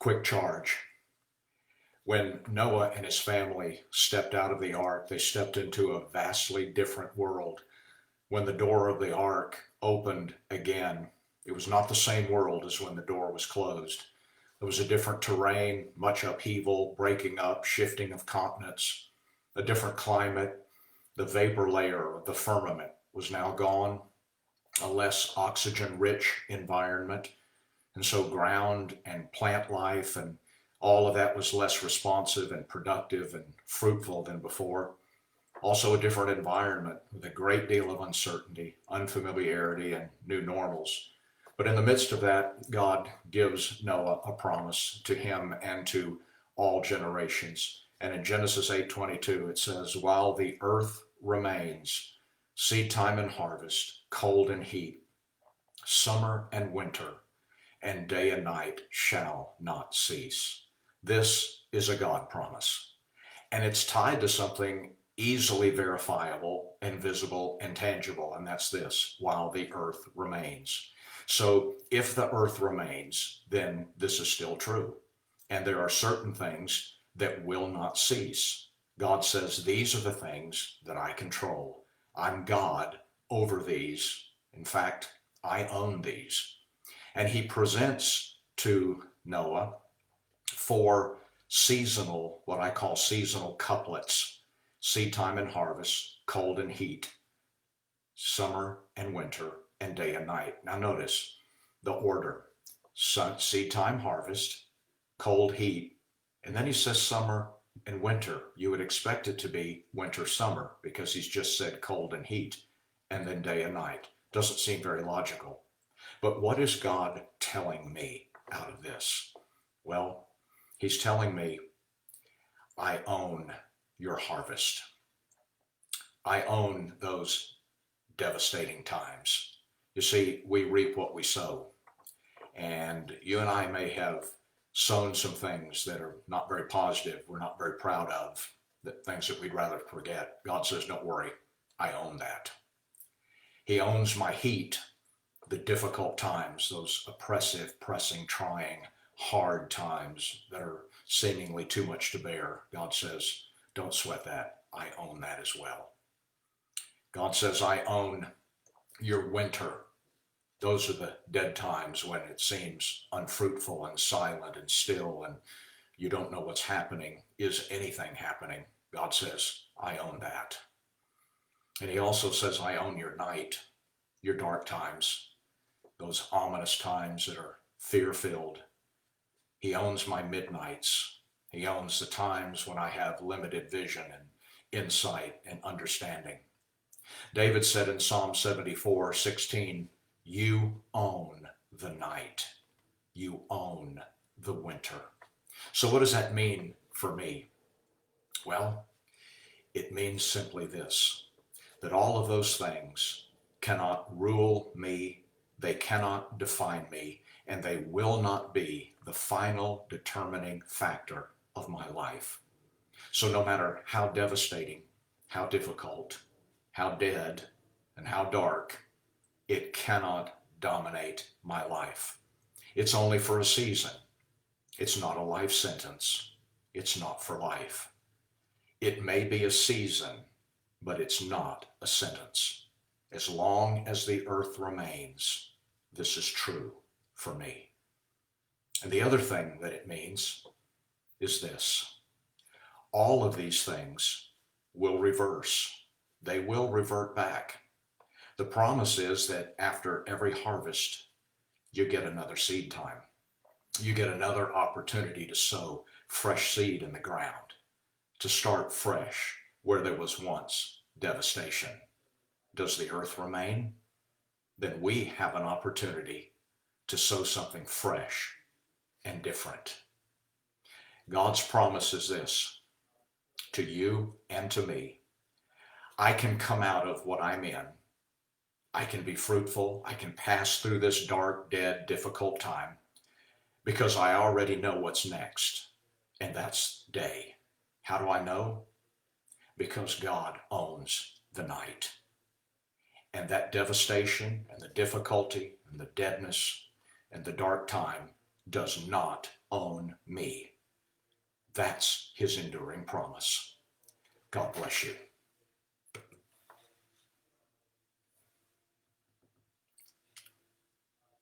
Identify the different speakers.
Speaker 1: Quick charge. When Noah and his family stepped out of the ark, they stepped into a vastly different world. When the door of the ark opened again, it was not the same world as when the door was closed. There was a different terrain, much upheaval, breaking up, shifting of continents, a different climate. The vapor layer of the firmament was now gone, a less oxygen rich environment. And so ground and plant life and all of that was less responsive and productive and fruitful than before. Also a different environment with a great deal of uncertainty, unfamiliarity, and new normals. But in the midst of that, God gives Noah a promise to him and to all generations. And in Genesis 8:22, it says, while the earth remains, seed time and harvest, cold and heat, summer and winter, and day and night shall not cease. This is a God promise. And it's tied to something easily verifiable and visible and tangible, and that's this: while the earth remains. So if the earth remains, then this is still true. And there are certain things that will not cease. God says, these are the things that I control. I'm God over these. In fact, I own these. And he presents to Noah four seasonal, what I call seasonal couplets: seed time and harvest, cold and heat, summer and winter, and day and night. Now notice the order: seed time, harvest, cold, heat, and then he says summer and winter. You would expect it to be winter, summer, because he's just said cold and heat, and then day and night. Doesn't seem very logical. But what is God telling me out of this? Well, he's telling me, I own your harvest. I own those devastating times. You see, we reap what we sow. And you and I may have sown some things that are not very positive, we're not very proud of, things that we'd rather forget. God says, don't worry, I own that. He owns my heat, the difficult times, those oppressive, pressing, trying, hard times that are seemingly too much to bear. God says, don't sweat that. I own that as well. God says, I own your winter. Those are the dead times when it seems unfruitful and silent and still and you don't know what's happening. Is anything happening? God says, I own that. And he also says, I own your night, your dark times, those ominous times that are fear-filled. He owns my midnights. He owns the times when I have limited vision and insight and understanding. David said in Psalm 74:16, you own the night. You own the winter. So what does that mean for me? Well, it means simply this: that all of those things cannot rule me, they cannot define me, and they will not be the final determining factor of my life. So no matter how devastating, how difficult, how dead, and how dark, it cannot dominate my life. It's only for a season. It's not a life sentence. It's not for life. It may be a season, but it's not a sentence. As long as the earth remains, this is true for me. And the other thing that it means is this: all of these things will reverse. They will revert back. The promise is that after every harvest, you get another seed time. You get another opportunity to sow fresh seed in the ground, to start fresh where there was once devastation. Does the earth remain? Then we have an opportunity to sow something fresh and different. God's promise is this to you and to me: I can come out of what I'm in. I can be fruitful. I can pass through this dark, dead, difficult time because I already know what's next, and that's day. How do I know? Because God owns the night. And that devastation and the difficulty and the deadness and the dark time does not own me. That's his enduring promise. God bless you.